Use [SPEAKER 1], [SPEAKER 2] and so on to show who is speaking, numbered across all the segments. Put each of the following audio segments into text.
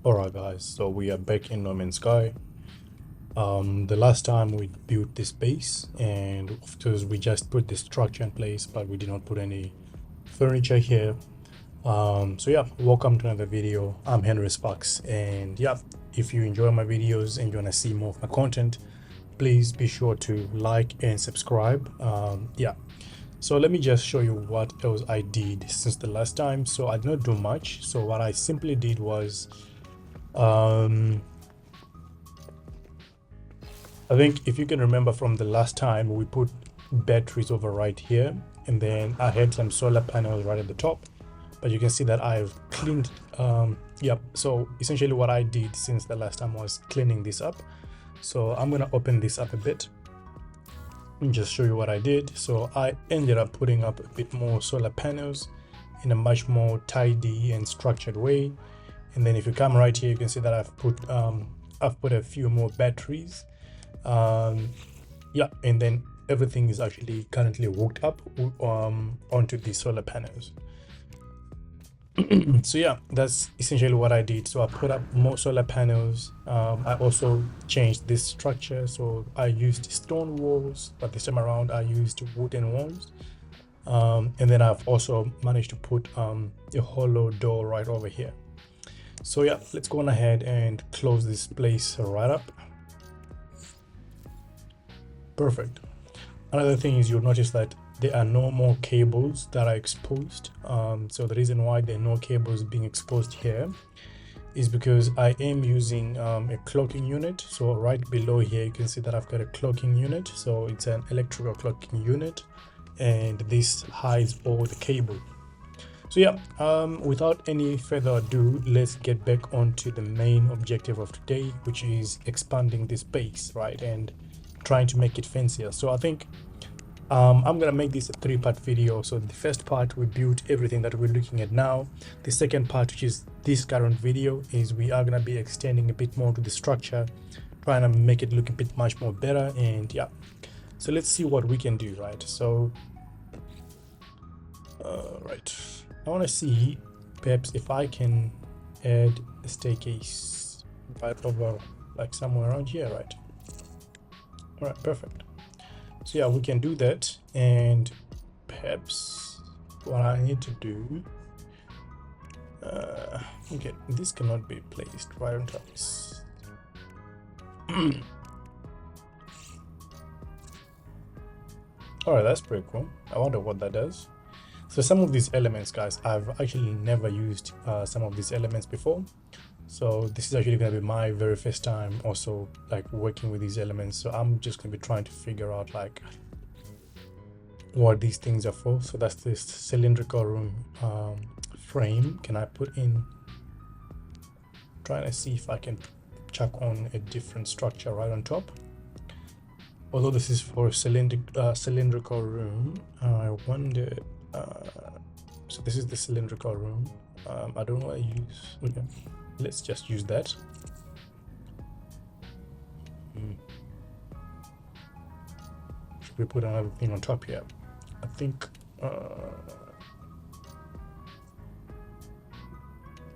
[SPEAKER 1] Alright guys, so we are back in NoMansSky. The last time we built this base, and of course we just put the structure in place, but we did not put any furniture here. So yeah, welcome to another video. I'm Henry Sparks, and yeah, if you enjoy my videos and you want to see more of my content, please be sure to like and subscribe. Yeah, so let me just show you what else I did since the last time. So I did not do much. So what I simply did was I think if you can remember from the last time, we put batteries over right here, and then I had some solar panels right at the top, but you can see that I've cleaned yep. So essentially what I did since the last time was cleaning this up. So I'm gonna open this up a bit and just show you what I did. So I ended up putting up a bit more solar panels in a much more tidy and structured way. And then if you come right here, you can see that I've put a few more batteries. Yeah, and then everything is actually currently hooked up onto the solar panels. So yeah, that's essentially what I did. So I put up more solar panels. I also changed this structure, so I used stone walls, but this time around I used wooden walls. And then I've also managed to put a hollow door right over here. So yeah, let's go on ahead and close this place right up. Perfect. Another thing is, you'll notice that there are no more cables that are exposed. So the reason why there are no cables being exposed here is because I am using a clocking unit. So right below here, you can see that I've got a clocking unit. So it's an electrical clocking unit, and this hides all the cable. So yeah, without any further ado, let's get back onto the main objective of today, which is expanding this base, right, and trying to make it fancier. So I think I'm gonna make this a three-part video. So the first part, we built everything that we're looking at now. The second part, which is this current video, is we are gonna be extending a bit more to the structure, trying to make it look a bit much more better. And yeah, so let's see what we can do, right? So right, I want to see perhaps if I can add a staircase right over, like somewhere around here, right? All right, perfect. So yeah, we can do that. And perhaps what I need to do, okay, this cannot be placed right on top of this. All right, that's pretty cool. I wonder what that does. So some of these elements, guys, I've actually never used some of these elements before. So this is actually going to be my very first time also like working with these elements. So I'm just going to be trying to figure out like what these things are for. So that's this cylindrical room frame. Can I put in, trying to see if I can chuck on a different structure right on top. Although this is for cylindrical room, I wonder, so this is the cylindrical room. I don't want to use, okay, let's just use that. Should we put another thing on top here? I think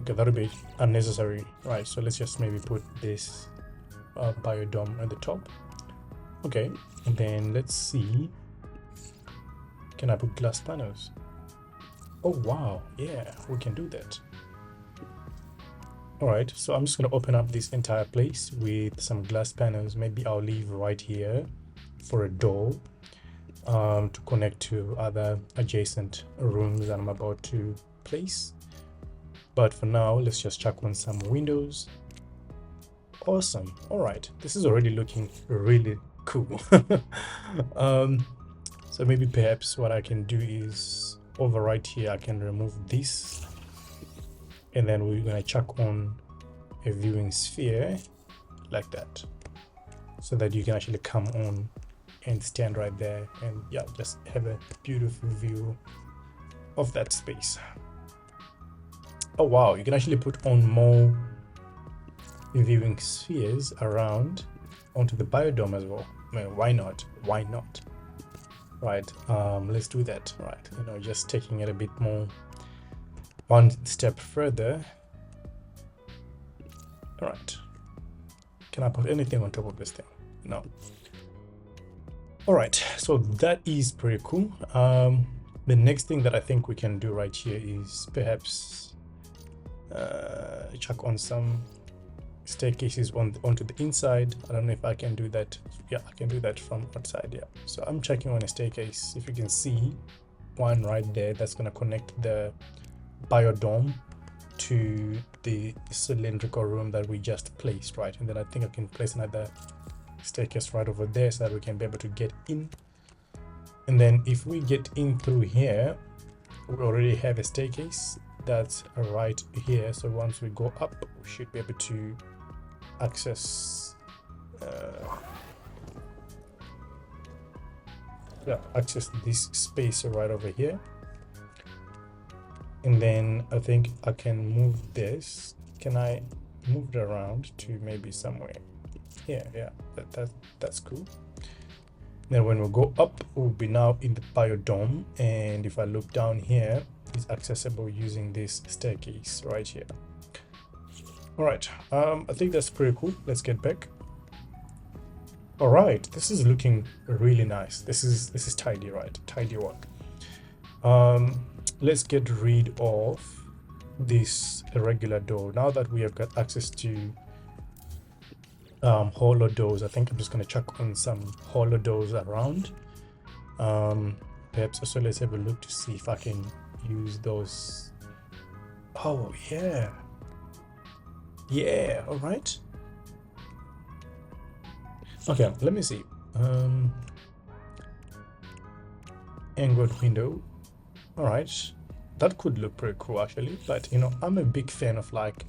[SPEAKER 1] okay, that'll be unnecessary, right? So let's just maybe put this biodome at the top. Okay, and then let's see, can I put glass panels? Oh wow, yeah, we can do that. All right, so I'm just going to open up this entire place with some glass panels. Maybe I'll leave right here for a door to connect to other adjacent rooms that I'm about to place. But for now, let's just chuck on some windows. Awesome. All right, this is already looking really cool. So maybe perhaps what I can do is over right here, I can remove this, and then we're gonna chuck on a viewing sphere like that, so that you can actually come on and stand right there and yeah, just have a beautiful view of that space. Oh wow, you can actually put on more viewing spheres around onto the biodome as well. I mean, why not? Why not? Right, let's do that. Right, you know, just taking it a bit more, one step further. All right, can I put anything on top of this thing? No. All right, so that is pretty cool. The next thing that I think we can do right here is perhaps chuck on some staircases onto the inside. I don't know if I can do that. Yeah, I can do that from outside. Yeah, so I'm checking on a staircase. If you can see one right there, that's going to connect the biodome to the cylindrical room that we just placed, right? And then I think I can place another staircase right over there so that we can be able to get in. And then if we get in through here, we already have a staircase that's right here. So once we go up, we should be able to access access this space right over here. And then I think I can move this. Can I move it around to maybe somewhere here? Yeah, that's cool. Then when we go up, we'll be now in the biodome, and if I look down here, it's accessible using this staircase right here. All right, I think that's pretty cool. Let's get back. All right, this is looking really nice. This is tidy, right? Tidy work. Let's get rid of this irregular door. Now that we have got access to hollow doors, I think I'm just going to chuck on some hollow doors around. Perhaps also let's have a look to see if I can use those. Oh yeah, all right. Okay, let me see. Angled window. All right, that could look pretty cool actually, but you know, I'm a big fan of like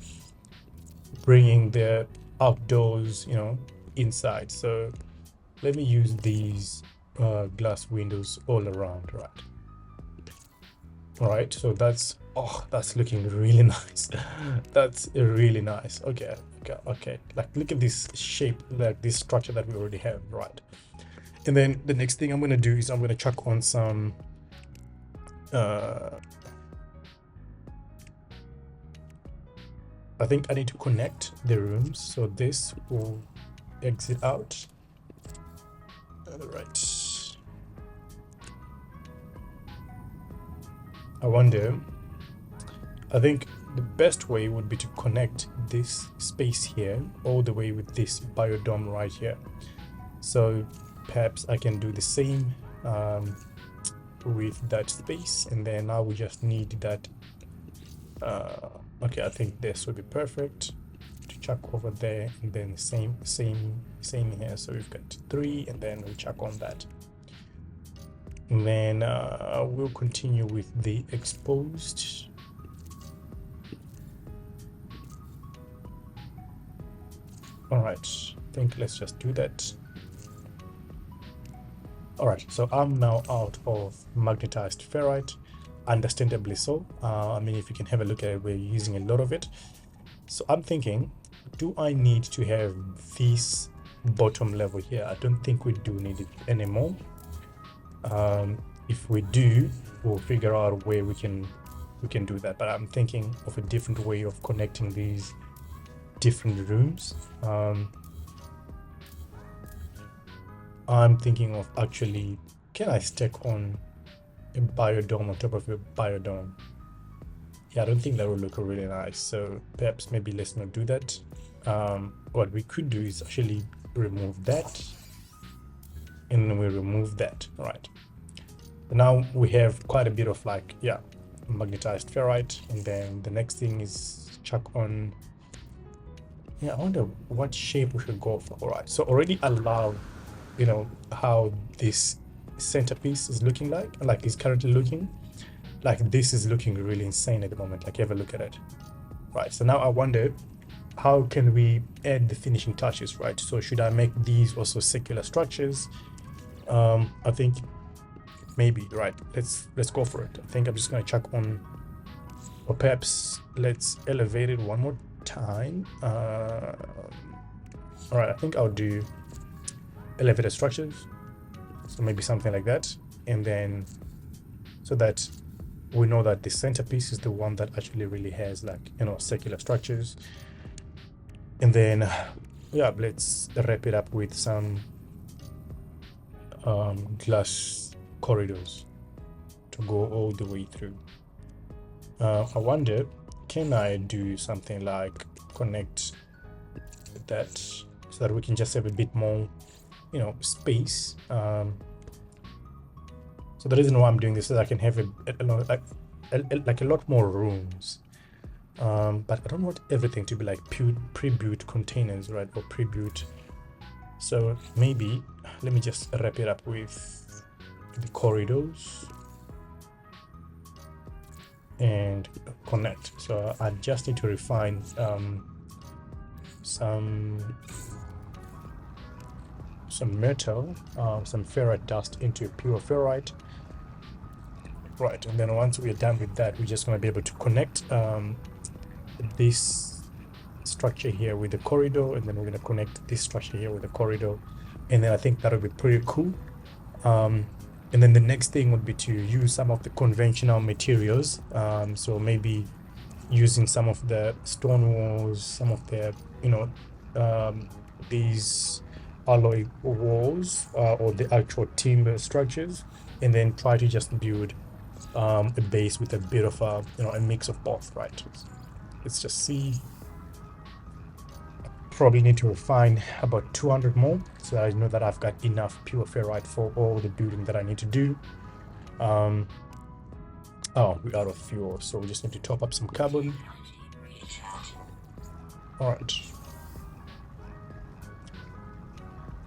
[SPEAKER 1] bringing the outdoors, you know, inside. So let me use these glass windows all around, right? All right, so that's looking really nice. That's really nice. Okay, like look at this shape, like this structure that we already have, right? And then the next thing I'm going to do is I'm going to chuck on some I think I need to connect the rooms, so this will exit out. All right. I think the best way would be to connect this space here all the way with this biodome right here. So perhaps I can do the same with that space, and then now we just need that. Okay, I think this would be perfect to chuck over there, and then same here. So we've got 3, and then we'll chuck on that, and then we'll continue with the exposed. All right, I think let's just do that. All right, so I'm now out of magnetized ferrite, understandably so. I mean, if you can have a look at it, we're using a lot of it. So I'm thinking, do I need to have this bottom level here? I don't think we do need it anymore. If we do, we'll figure out a way we can do that. But I'm thinking of a different way of connecting these different rooms. I'm thinking of actually, can I stack on a biodome on top of a biodome? Yeah, I don't think that would look really nice. So perhaps maybe let's not do that. What we could do is actually remove that, and then we remove that. All right. Now we have quite a bit of like, yeah, magnetized ferrite, and then the next thing is chuck on. Yeah, I wonder what shape we should go for. All right. So already I love, you know, how this centerpiece is looking like it's currently looking. Like this is looking really insane at the moment. Like, have a look at it. Right, so now I wonder, how can we add the finishing touches, right? So should I make these also circular structures? I think maybe, right, let's go for it. I think I'm just going to chuck on, or perhaps let's elevate it one more time. All right, I think I'll do elevated structures, so maybe something like that, and then so that we know that the centerpiece is the one that actually really has, like, you know, circular structures. And then yeah, let's wrap it up with some glass corridors to go all the way through. I wonder, can I do something like connect that so that we can just have a bit more, you know, space. So the reason why I'm doing this is I can have a lot more rooms, but I don't want everything to be like pre-built containers, right, or pre-built. So maybe let me just wrap it up with the corridors and connect. So I just need to refine some metal, some ferrite dust into pure ferrite, right? And then once we're done with that, we're just going to be able to connect this structure here with the corridor, and then we're going to connect this structure here with the corridor, and then I think that'll be pretty cool. And then the next thing would be to use some of the conventional materials, so maybe using some of the stone walls, some of the, you know, these alloy walls, or the actual timber structures, and then try to just build a base with a bit of a, you know, a mix of both, right? Let's just see. Probably need to refine about 200 more, so I know that I've got enough pure ferrite for all the building that I need to do. Oh, we're out of fuel, so we just need to top up some carbon. All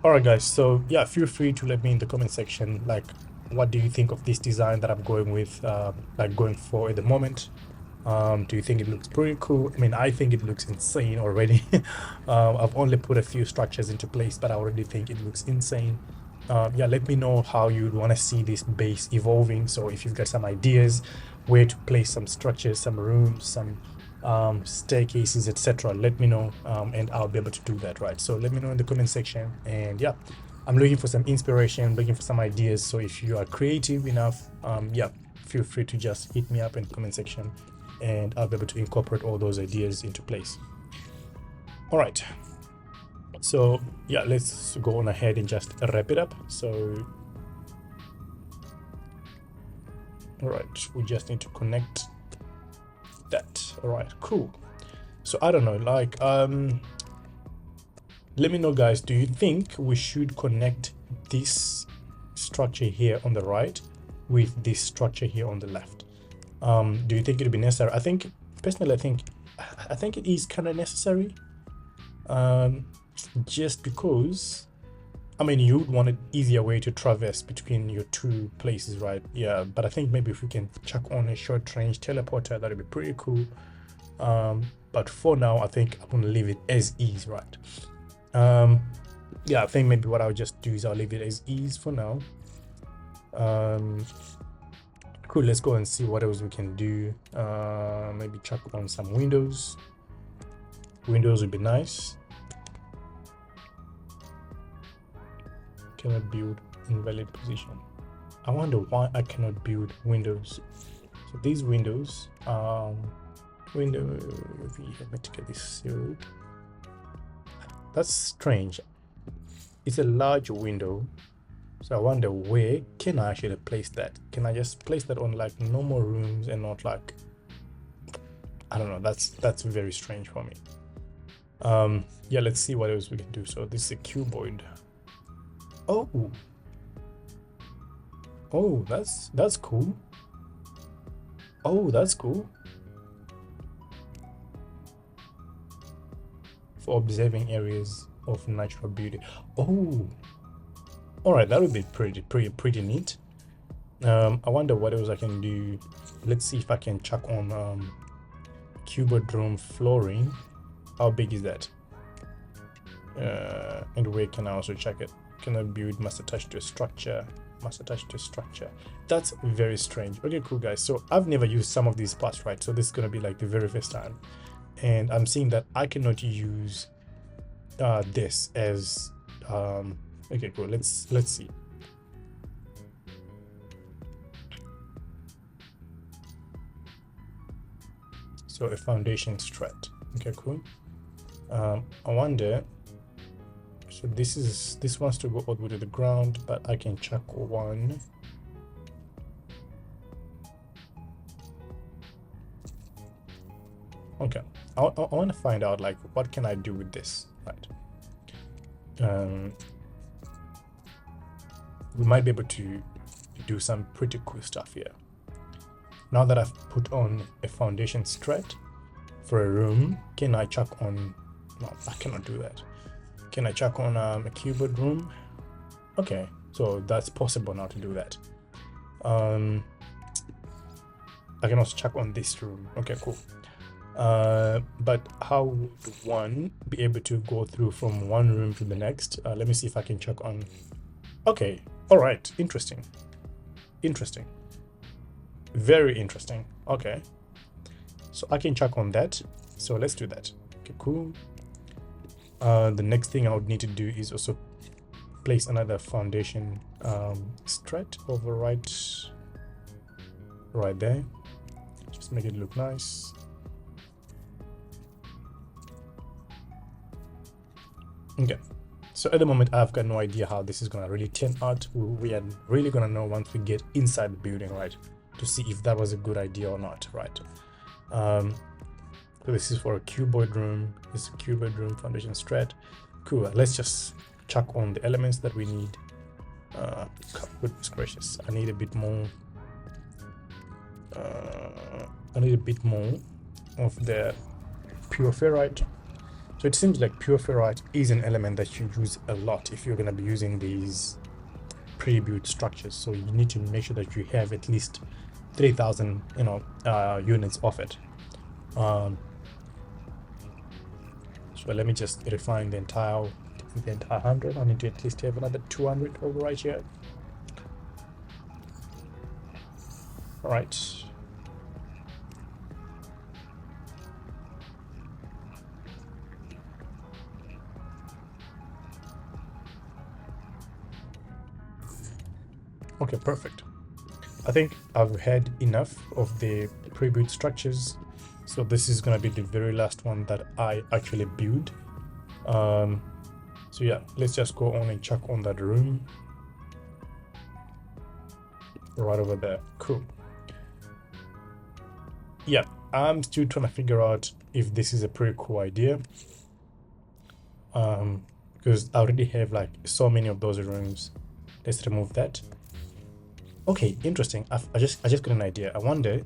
[SPEAKER 1] right guys, so yeah, feel free to let me in the comment section, like, what do you think of this design that I'm going with, like going for at the moment? Do you think it looks pretty cool? I mean, I think it looks insane already. I've only put a few structures into place, but I already think it looks insane. Yeah, let me know how you'd want to see this base evolving. So if you've got some ideas where to place some structures, some rooms, some staircases, etc., let me know, and I'll be able to do that, right? So let me know in the comment section. And yeah, I'm looking for some inspiration, looking for some ideas. So if you are creative enough, yeah, feel free to just hit me up in the comment section, and I'll be able to incorporate all those ideas into place. All right, so yeah, let's go on ahead and just wrap it up. So all right, we just need to connect that. All right, cool. So I don't know, like, let me know guys, do you think we should connect this structure here on the right with this structure here on the left? Do you think it'd be necessary? I think personally, I think it is kind of necessary, just because, I mean, you'd want an easier way to traverse between your two places, right? Yeah, but I think maybe if we can chuck on a short range teleporter, that'd be pretty cool. But for now, I think I'm gonna leave it as is, right? Yeah, I think maybe what I'll just do is I'll leave it as is for now. Cool, let's go and see what else we can do. Maybe chuck on some windows. Windows would be nice. Cannot build invalid position. I wonder why I cannot build windows. So these windows, window, let me get this sealed. That's strange. It's a large window, so I wonder where can I actually place that. Can I just place that on like normal rooms and not like, I don't know, that's very strange for me. Yeah, let's see what else we can do. So this is a cuboid. Oh, that's cool. Oh, that's cool. For observing areas of natural beauty. Oh, all right, that would be pretty neat. I wonder what else I can do. Let's see if I can chuck on cuboid room flooring. How big is that? And where can I also check it? Can I build must attach to a structure? Must attach to a structure. That's very strange. Okay, cool guys. So I've never used some of these parts, right? So this is gonna be like the very first time, and I'm seeing that I cannot use this as okay, cool. Let's see. So a foundation strat. Okay, cool. I wonder, so this wants to go all the way to the ground, but I can chuck one. Okay, I want to find out like what can I do with this, right? We might be able to do some pretty cool stuff here. Now that I've put on a foundation strut for a room, can I chuck on? No, I cannot do that. Can I chuck on a keyboard room? Okay, so that's possible now to do that. I can also chuck on this room. Okay, cool. But how would one be able to go through from one room to the next? Let me see if I can chuck on. Okay, all right, interesting, very interesting. Okay, so I can chuck on that, so let's do that. Okay, cool. The next thing I would need to do is also place another foundation strut over right there. Just make it look nice. Okay, so at the moment I've got no idea how this is gonna really turn out. We are really gonna know once we get inside the building, right, to see if that was a good idea or not, right? So this is for a cuboid room. This is a cuboid room foundation strut. Cool. Let's just chuck on the elements that we need. Goodness gracious, I need a bit more. I need a bit more of the pure ferrite. So it seems like pure ferrite is an element that you use a lot if you're going to be using these pre-built structures. So you need to make sure that you have at least 3,000, units of it. So let me just refine the entire 100. I need to at least have another 200 over right here. All right. Okay, perfect. I think I've had enough of the pre-built structures, so this is gonna be the very last one that I actually build. So yeah, let's just go on and chuck on that room right over there. Cool. Yeah, I'm still trying to figure out if this is a pretty cool idea, because I already have like so many of those rooms. Let's remove that. Okay, interesting. I just got an idea. I wonder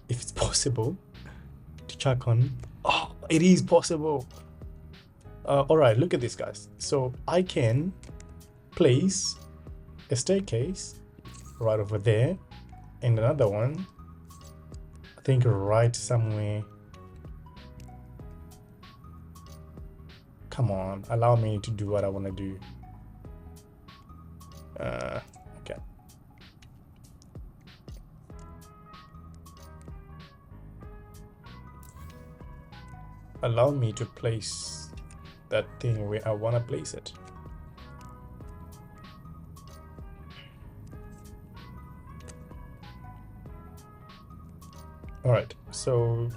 [SPEAKER 1] if it's possible to chuck on. Oh, it is possible. All right, look at this, guys. So I can place a staircase right over there and another one, I think, right somewhere. Come on, allow me to do what I want to do. Okay. Allow me to place that thing where I want to place it. All right, so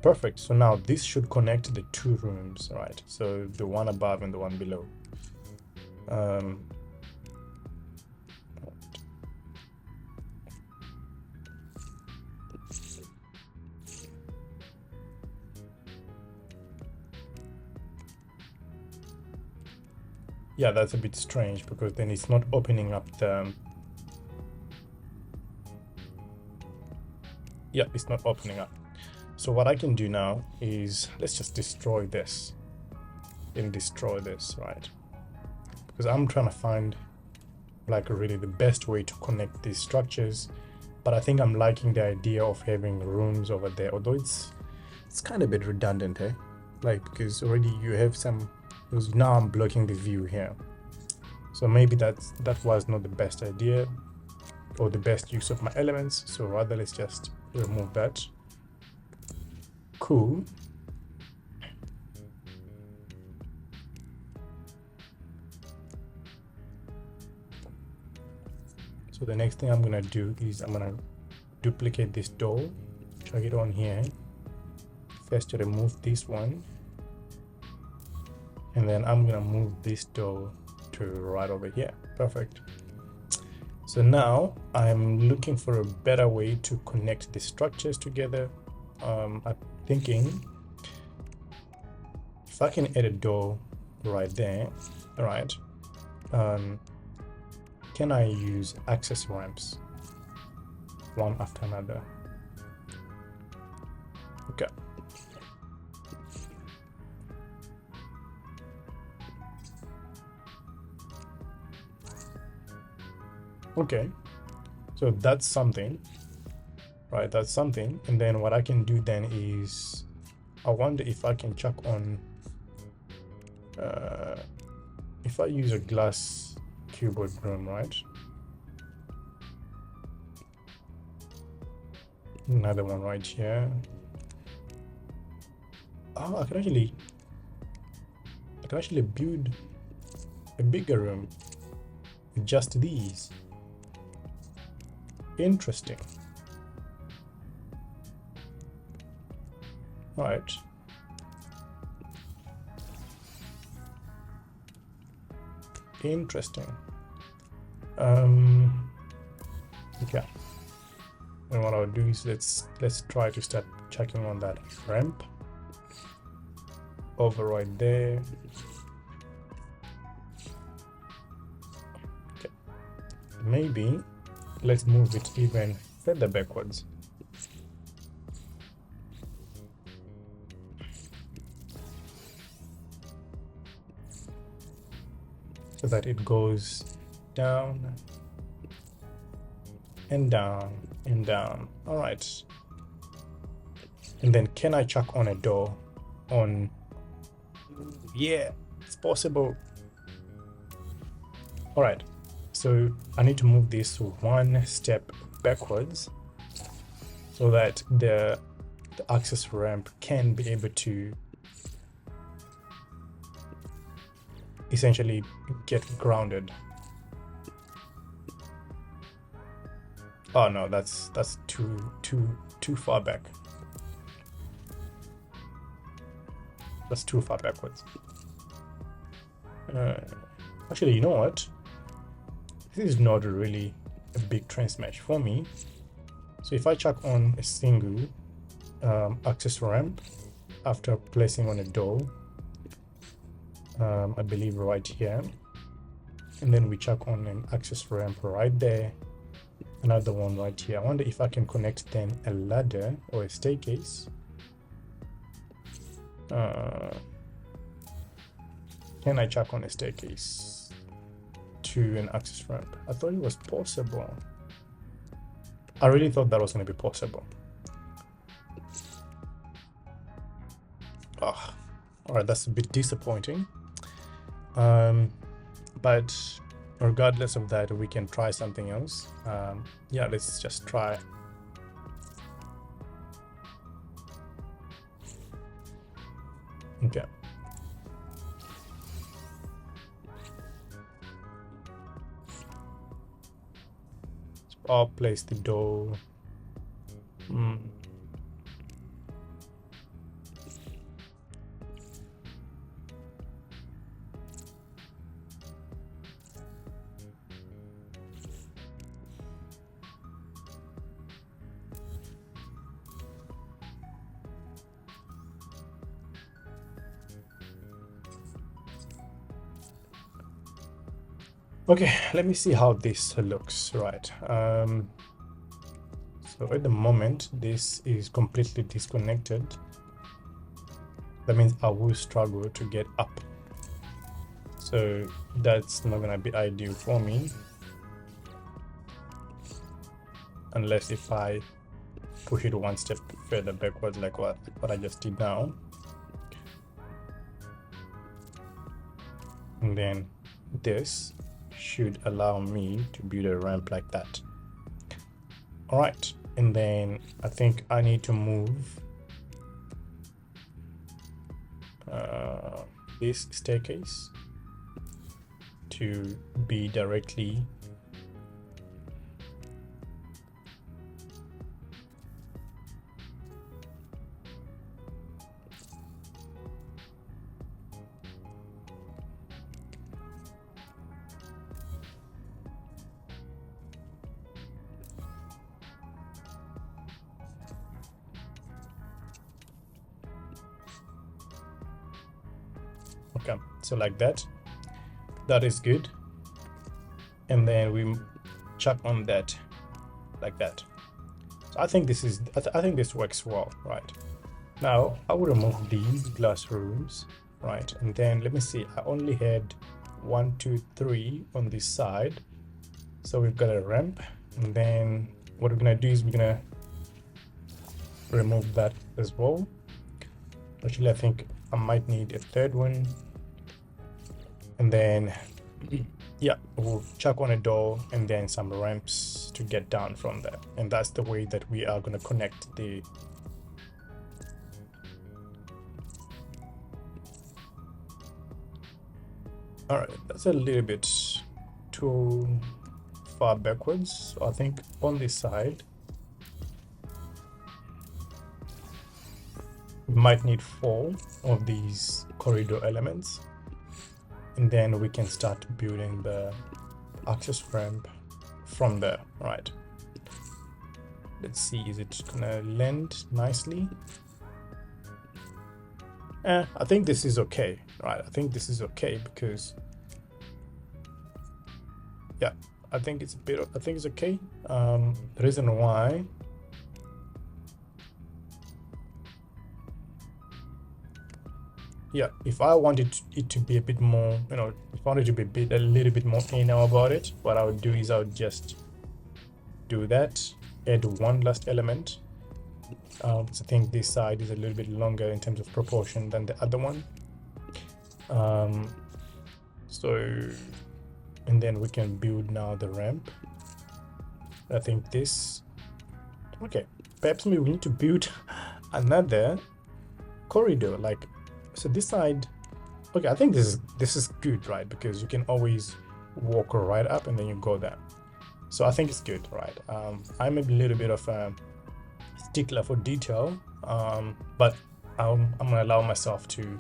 [SPEAKER 1] perfect. So now this should connect the two rooms, right? So the one above and the one below. Yeah, that's a bit strange because then it's not opening up the. Yeah, it's not opening up. So what I can do now is let's just destroy this and destroy this, right? Because I'm trying to find like really the best way to connect these structures, but I think I'm liking the idea of having rooms over there, although it's kind of a bit redundant, eh? Like, because already you have some, because now I'm blocking the view here, so maybe that was not the best idea or the best use of my elements. So rather let's just remove that. Cool. So the next thing I'm gonna do is I'm gonna duplicate this door drag it on here. First to remove this one, and then I'm gonna move this door to right over here. Perfect. So now I'm looking for a better way to connect the structures together. I'm thinking if I can add a door right there, right? Can I use access ramps one after another? Okay. Okay, so that's something, right? That's something. And then what I can do then is, I wonder if I can chuck on, if I use a glass keyboard room, right? Another one right here. Oh, I can actually build a bigger room with just these. Interesting. Right. Interesting. Okay. And what I'll do is let's try to start checking on that ramp over right there. Okay. Maybe let's move it even further backwards. So that it goes down and down and down. All right. And then can I chuck on a door on? Yeah, it's possible. All right. So I need to move this one step backwards so that the access ramp can be able to essentially get grounded. Oh no, that's too far back. That's too far backwards. Actually, you know what? This is not really a big train smash for me. So if I chuck on a single access ramp after placing on a door, I believe right here, and then we chuck on an access ramp right there, another one right here. I wonder if I can connect then a ladder or a staircase. Can I chuck on a staircase to an access ramp? I thought it was possible. I really thought that was going to be possible. Oh, all right, that's a bit disappointing. But regardless of that, we can try something else. Yeah, let's just try. Okay. So I'll place the door. Okay, let me see how this looks. Right. So at the moment, this is completely disconnected. That means I will struggle to get up. So that's not gonna be ideal for me. Unless if I push it one step further backwards, like what I just did now. And then this should allow me to build a ramp like that. All right, and then I think I need to move this staircase to be directly Okay, so like that is good. And then we chuck on that like that. So I think this is I think this works well, right? Now I will remove these glass rooms, right? And then let me see, I only had 1 2 3 on this side, so we've got a ramp. And then what we're gonna do is we're gonna remove that as well. Actually, I think I might need a third one. And then yeah, we'll chuck on a door and then some ramps to get down from there. And that's the way that we are going to connect the all right, that's a little bit too far backwards. So I think on this side we might need 4 of these corridor elements, and then we can start building the access ramp from there, right? Let's see, is it gonna land nicely? I think this is okay, right? I think this is okay because yeah, I think it's okay. The reason why if I wanted it to be a bit more, if I wanted to be a little bit more anal about it, what I would do is I would just do that, add one last element. So I think this side is a little bit longer in terms of proportion than the other one. And then we can build now the ramp. I think this, okay, perhaps maybe we need to build another corridor, like, so this side, okay, I think this is good, right? Because you can always walk right up and then you go there. So I think it's good, right? I'm a little bit of a stickler for detail, but I'm gonna allow myself to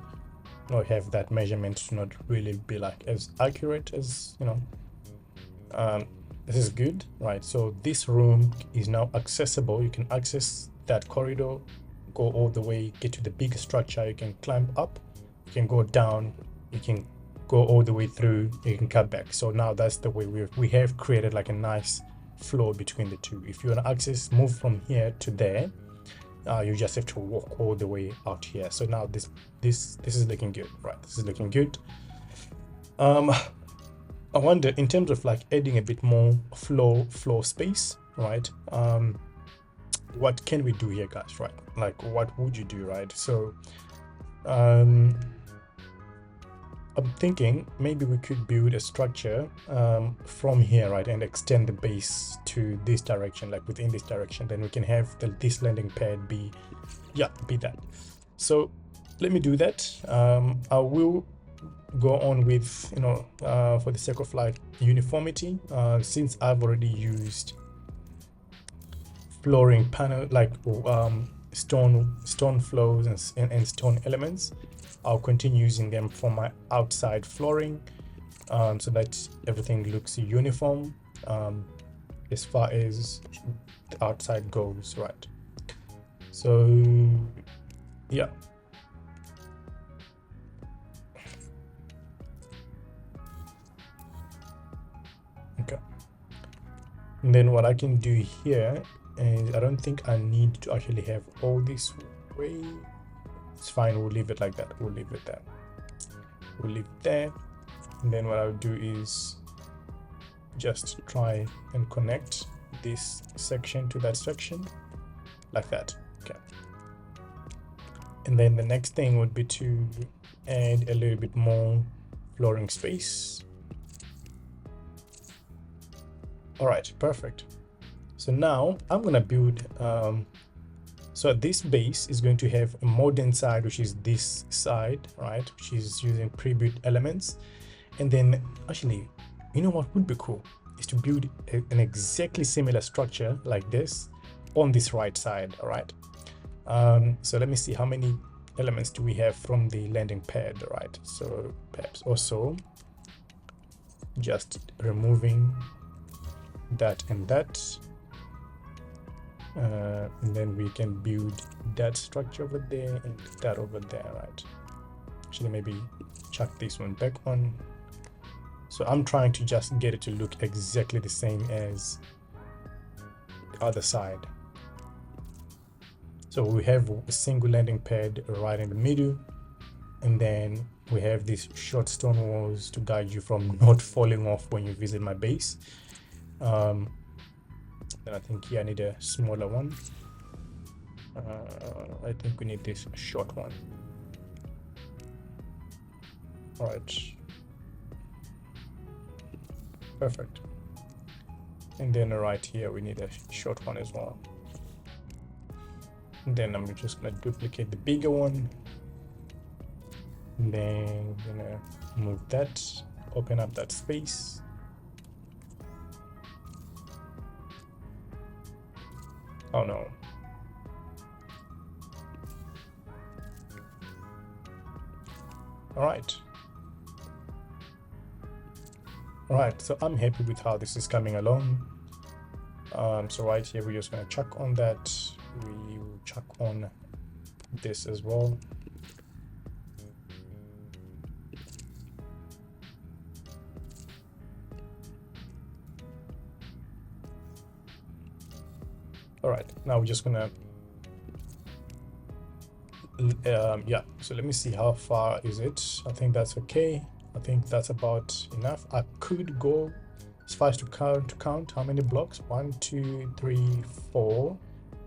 [SPEAKER 1] not have that measurement to not really be like as accurate as this is good, right? So this room is now accessible. You can access that corridor, go all the way, get to the big structure. You can climb up, you can go down, you can go all the way through, you can cut back. So now that's the way we have created like a nice flow between the two. If you want to access, move from here to there, you just have to walk all the way out here. So now this is looking good, right? This is looking good. I wonder, in terms of like adding a bit more floor space, right? What can we do here, guys, right? Like, what would you do, right? So I'm thinking maybe we could build a structure from here, right, and extend the base to this direction, like within this direction. Then we can have this landing pad be that. So let me do that. I will go on with for the sake of like uniformity, since I've already used flooring panel, like stone floors and stone elements, I'll continue using them for my outside flooring, so that everything looks uniform as far as the outside goes, right? So yeah, okay. And then what I can do here is, I don't think I need to actually have all this way. It's fine, we'll leave it like that. We'll leave it there. We'll leave it there. And then what I'll do is just try and connect this section to that section like that. Okay. And then the next thing would be to add a little bit more flooring space. All right, perfect. So now I'm gonna build, so this base is going to have a modern side, which is this side, right, which is using pre-built elements. And then actually, you know what would be cool is to build an exactly similar structure like this on this right side. All right, so let me see how many elements do we have from the landing pad, right? So perhaps also just removing that and that, and then we can build that structure over there and that over there, right? Actually, maybe chuck this one back on. So I'm trying to just get it to look exactly the same as the other side. So we have a single landing pad right in the middle, and then we have these short stone walls to guide you from not falling off when you visit my base. Then I think here I need a smaller one. I think we need this short one. All right, perfect. And then right here we need a short one as well. And then I'm just gonna duplicate the bigger one, and then I'm gonna move that, open up that space. Oh no. All right. All right, so I'm happy with how this is coming along. So right here, we're just gonna chuck on that. We will chuck on this as well. All right, now we're just gonna yeah, so let me see how far is it. I think that's okay. I think that's about enough. I could go as far as to count how many blocks. 1 2 3 4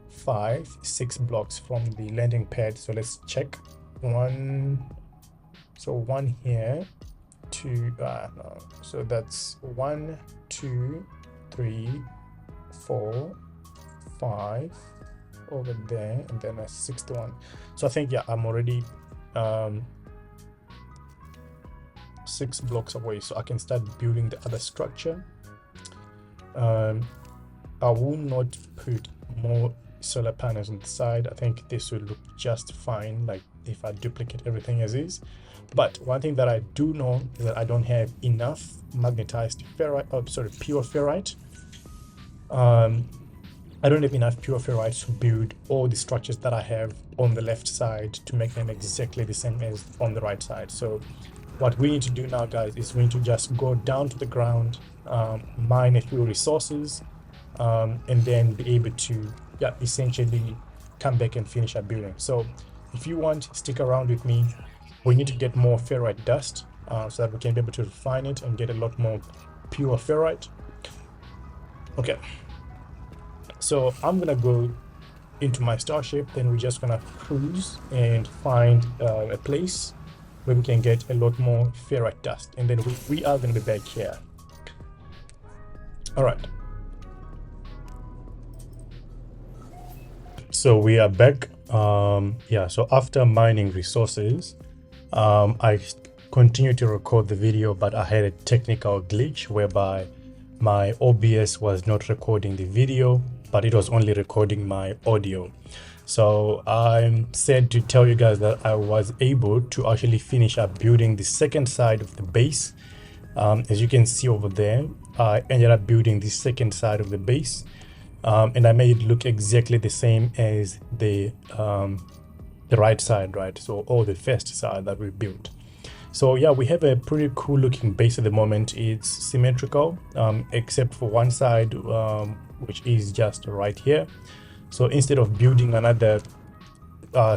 [SPEAKER 1] 5 6 blocks from the landing pad. So let's check. One here, 2 no, so that's 1 2 3 4 5 over there, and then a 6th one. So I think, yeah, I'm already 6 blocks away, so I can start building the other structure. I will not put more solar panels on the side. I think this will look just fine, like if I duplicate everything as is. But one thing that I do know is that I don't have enough magnetized ferrite, pure ferrite. I don't have enough pure ferrite to build all the structures that I have on the left side to make them exactly the same as on the right side. So what we need to do now, guys, is we need to just go down to the ground, mine a few resources, and then be able to, yeah, essentially come back and finish our building. So if you want, stick around with me. We need to get more ferrite dust so that we can be able to refine it and get a lot more pure ferrite. Okay, so I'm gonna go into my starship, then we're just gonna cruise and find a place where we can get a lot more ferrite dust, and then we are gonna be back here. All right, so we are back. Yeah, so after mining resources, I continued to record the video, but I had a technical glitch whereby my OBS was not recording the video, but it was only recording my audio. So I'm sad to tell you guys that I was able to actually finish up building the second side of the base. As you can see over there, I ended up building the second side of the base, and I made it look exactly the same as the right side, right? So all the first side that we built. So yeah, we have a pretty cool looking base at the moment. It's symmetrical, except for one side, which is just right here. So instead of building another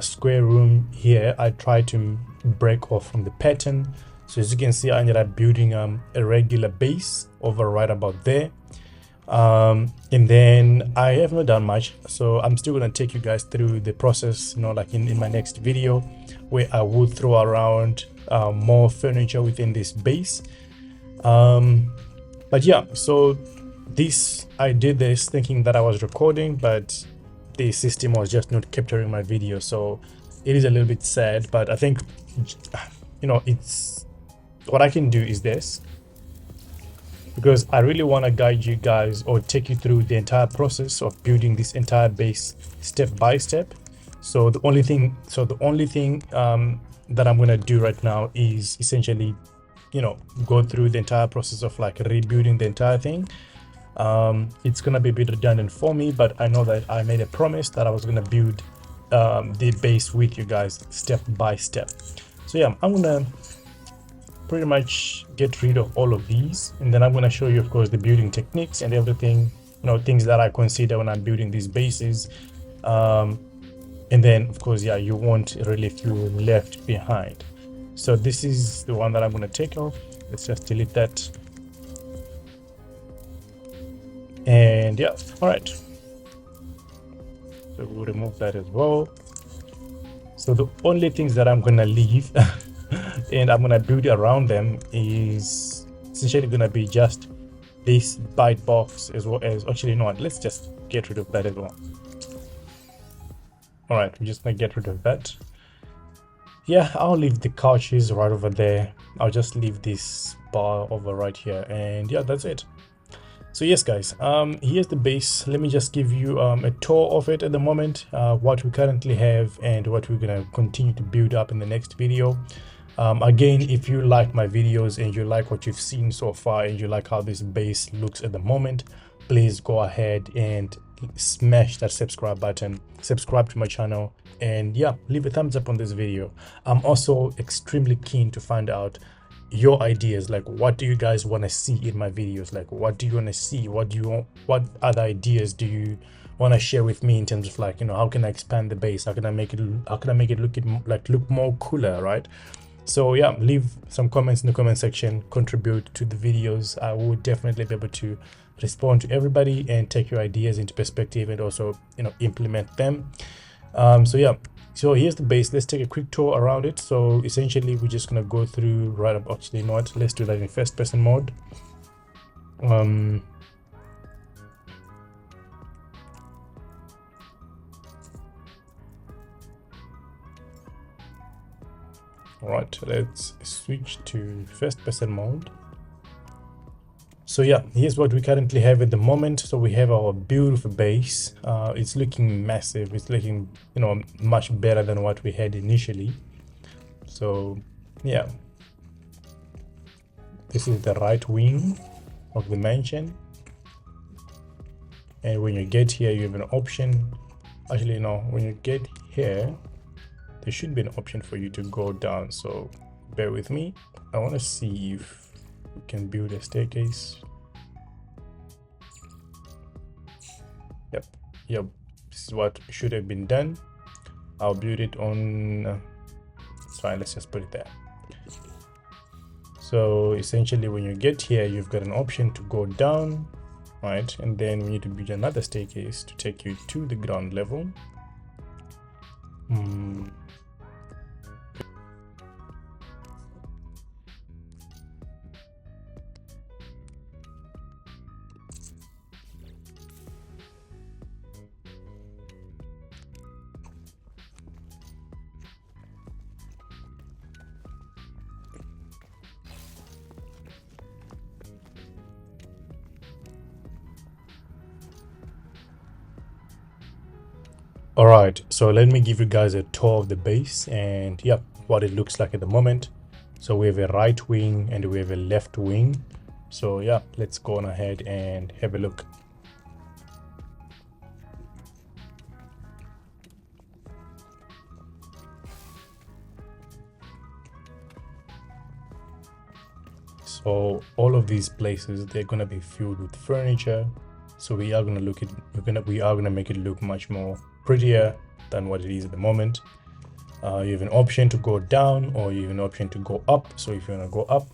[SPEAKER 1] square room here, I tried to break off from the pattern. So as you can see, I ended up building a regular base over right about there. And then I have not done much, so I'm still gonna take you guys through the process, you know, like in my next video, where I will throw around more furniture within this base. But yeah, so I did this thinking that I was recording, but the system was just not capturing my video, so it is a little bit sad. But I think, you know, it's what I can do is this, because I really want to guide you guys or take you through the entire process of building this entire base step by step. So the only thing that I'm going to do right now is essentially, you know, go through the entire process of like rebuilding the entire thing. It's going to be a bit redundant for me, but I know that I made a promise that I was going to build the base with you guys step by step. So yeah, I'm gonna pretty much get rid of all of these, and then I'm going to show you, of course, the building techniques and everything, things that I consider when I'm building these bases. And then of course, yeah, you won't really feel left behind. So this is the one that I'm going to take off. Let's just delete that. And yeah, all right, so we'll remove that as well. So the only things that I'm going to leave and I'm going to build around them is essentially going to be just this bite box, as well as, actually, you know what, let's just get rid of that as well. All right, we're just gonna get rid of that. Yeah, I'll leave the couches right over there. I'll just leave this bar over right here, and yeah, that's it. So yes, guys, here's the base. Let me just give you a tour of it at the moment, what we currently have and what we're gonna continue to build up in the next video. Again, if you like my videos and you like what you've seen so far and you like how this base looks at the moment, please go ahead and smash that subscribe button, subscribe to my channel, and yeah, leave a thumbs up on this video. I'm also extremely keen to find out your ideas, like what do you guys want to see in my videos, like what do you want to see, what other ideas do you want to share with me in terms of, like, how can I expand the base, how can I make it look more cooler, right? So yeah, leave some comments in the comment section, contribute to the videos. I will definitely be able to respond to everybody and take your ideas into perspective and also implement them. So yeah, so here's the base. Let's take a quick tour around it. So essentially we're just gonna go through right up, actually, you know what, let's do that in first person mode. All right, let's switch to first person mode. So yeah, here's what we currently have at the moment. So we have our beautiful base. It's looking massive. It's looking, much better than what we had initially. So yeah, this is the right wing of the mansion. And when you get here, you have an option. Actually, no, when you get here, there should be an option for you to go down. So bear with me. I want to see if we can build a staircase. Yep, this is what should have been done. I'll build it on it's fine, let's just put it there. So essentially when you get here, you've got an option to go down, right? And then we need to build another staircase to take you to the ground level. All right, so let me give you guys a tour of the base and yeah, what it looks like at the moment. So we have a right wing and we have a left wing. So yeah, let's go on ahead and have a look. So all of these places, they're going to be filled with furniture. So we are going to look at we are going to make it look much more prettier than what it is at the moment. You have an option to go down or you have an option to go up. So if you want to go up,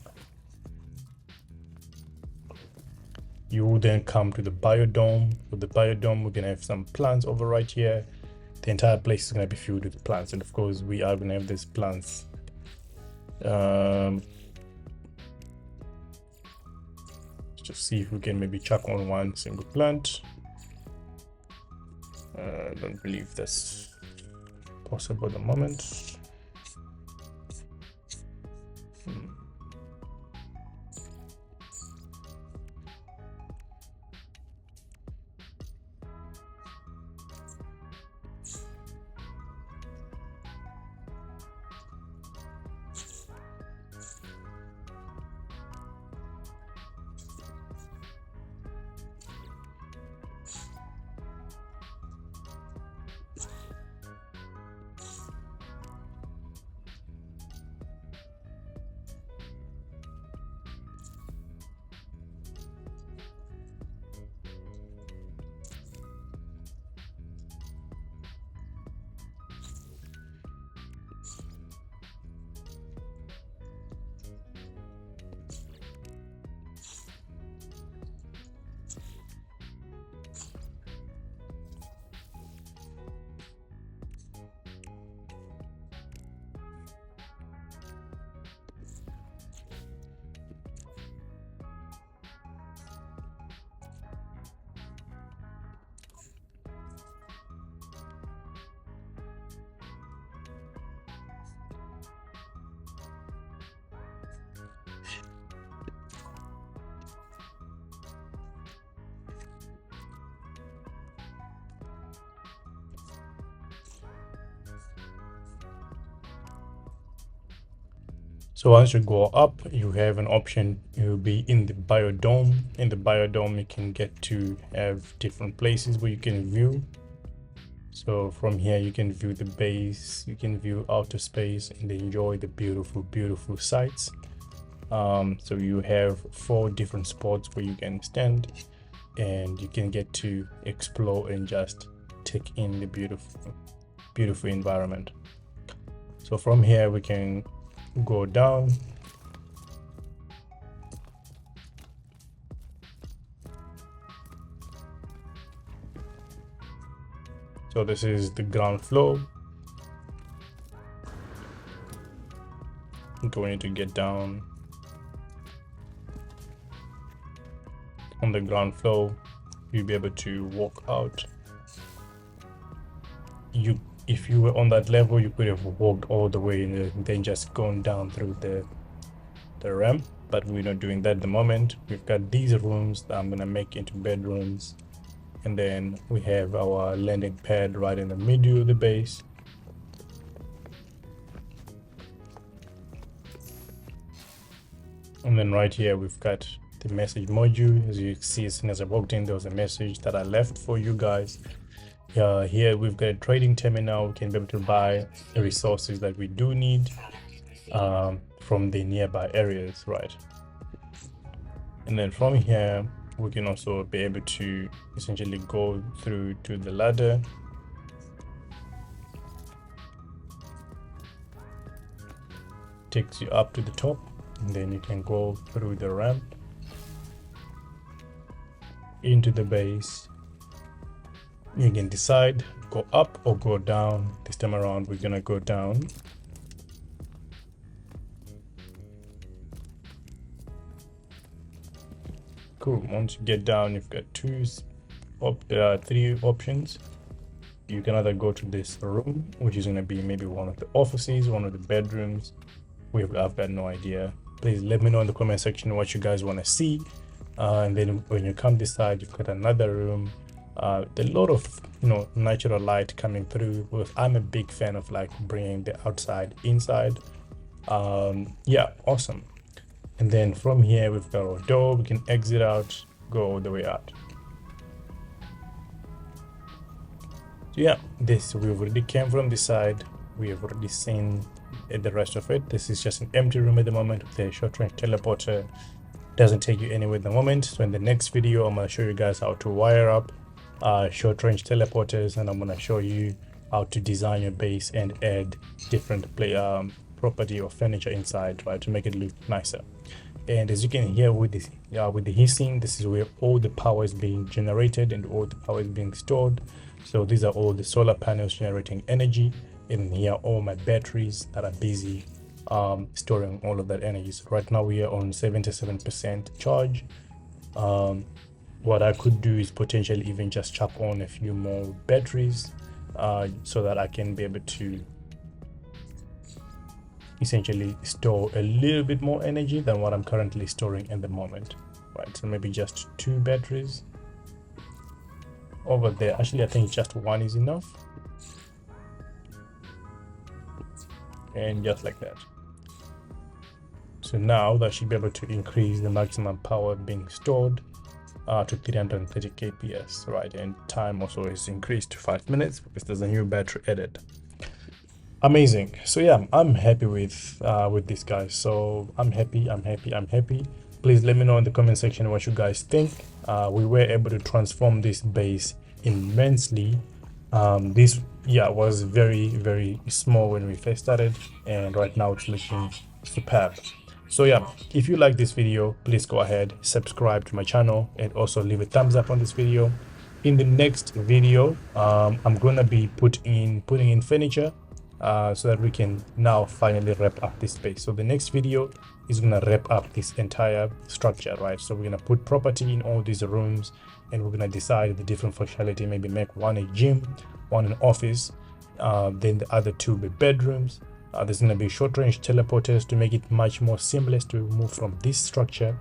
[SPEAKER 1] you will then come to the biodome. With the biodome, we're going to have some plants over right here. The entire place is going to be filled with plants, and of course we are going to have these plants just see if we can maybe chuck on one single plant. I don't believe that's possible at the moment. So once you go up, you have an option. You'll be in the biodome. In the biodome, you can get to have different places where you can view. So from here, you can view the base, you can view outer space, and enjoy the beautiful, beautiful sights. So you have 4 different spots where you can stand, and you can get to explore and just take in the beautiful, beautiful environment. So from here, we can go down. So this is the ground floor. I'm going to get down. On the ground floor, you'll be able to walk out. If you were on that level, you could have walked all the way and then just gone down through the ramp, but we're not doing that at the moment. We've got these rooms that I'm gonna make into bedrooms, and then we have our landing pad right in the middle of the base. And then right here we've got the message module. As you see, as soon as I walked in, there was a message that I left for you guys. Here we've got a trading terminal. We can be able to buy the resources that we do need from the nearby areas, right? And then from here we can also be able to essentially go through to the ladder. Takes you up to the top, and then you can go through the ramp into the base. You can decide go up or go down. This time around we're gonna go down. Cool. Once you get down, you've got 3 options. You can either go to this room, which is going to be maybe one of the offices, one of the bedrooms. I've got no idea. Please let me know in the comment section what you guys want to see. And then when you come this side, you've got another room. A lot of natural light coming through. I'm a big fan of like bringing the outside inside. Yeah, awesome. And then from here we've got our door. We can exit out, go all the way out. So yeah, we've already came from this side. We have already seen the rest of it. This is just an empty room at the moment with a short range teleporter. Doesn't take you anywhere at the moment. So in the next video, I'm going to show you guys how to wire up short range teleporters, and I'm going to show you how to design your base and add different property or furniture inside, right, to make it look nicer. And as you can hear with the heatsink, this is where all the power is being generated and all the power is being stored. So these are all the solar panels generating energy, and here are all my batteries that are busy storing all of that energy. So right now we are on 77% charge. What I could do is potentially even just chuck on a few more batteries so that I can be able to essentially store a little bit more energy than what I'm currently storing at the moment, right? So maybe just 2 batteries over there. Actually, I think just 1 is enough, and just like that. So now that should be able to increase the maximum power being stored to 330 kps, right? And time also is increased to 5 minutes because there's a new battery added. Amazing. So yeah, I'm happy with this, guys. So I'm happy. Please let me know in the comment section what you guys think. We were able to transform this base immensely. This was very, very small when we first started, and right now it's looking superb. So yeah, if you like this video, please go ahead, subscribe to my channel, and also leave a thumbs up on this video. In the next video, I'm gonna be putting in furniture so that we can now finally wrap up this space. So the next video is gonna wrap up this entire structure, right? So we're gonna put property in all these rooms, and we're gonna decide the different functionality. Maybe make one a gym, one an office, then the other 2 be bedrooms. There's going to be short range teleporters to make it much more seamless to move from this structure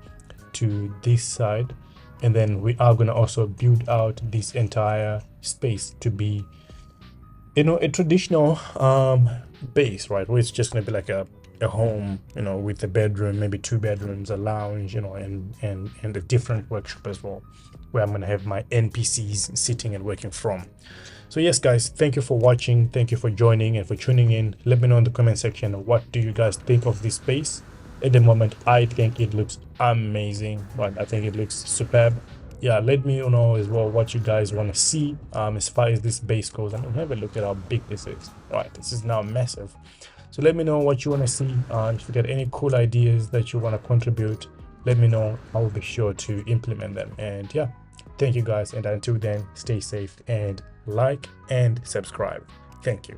[SPEAKER 1] to this side. And then we are going to also build out this entire space to be, a traditional base, right, where it's just going to be like a a home, you know, with a bedroom, maybe 2 bedrooms, a lounge, you know, and a different workshop as well, where I'm going to have my NPCs sitting and working from. So yes guys, thank you for watching, thank you for joining and for tuning in. Let me know in the comment section, what do you guys think of this space? At the moment, I think it looks amazing, right? I think it looks superb. Yeah, let me know as well what you guys want to see as far as this base goes. I mean, have a look at how big this is. Right, this is now massive. So let me know what you want to see. If you got any cool ideas that you want to contribute, let me know. I will be sure to implement them. And yeah, thank you guys, and until then, stay safe and like and subscribe. Thank you.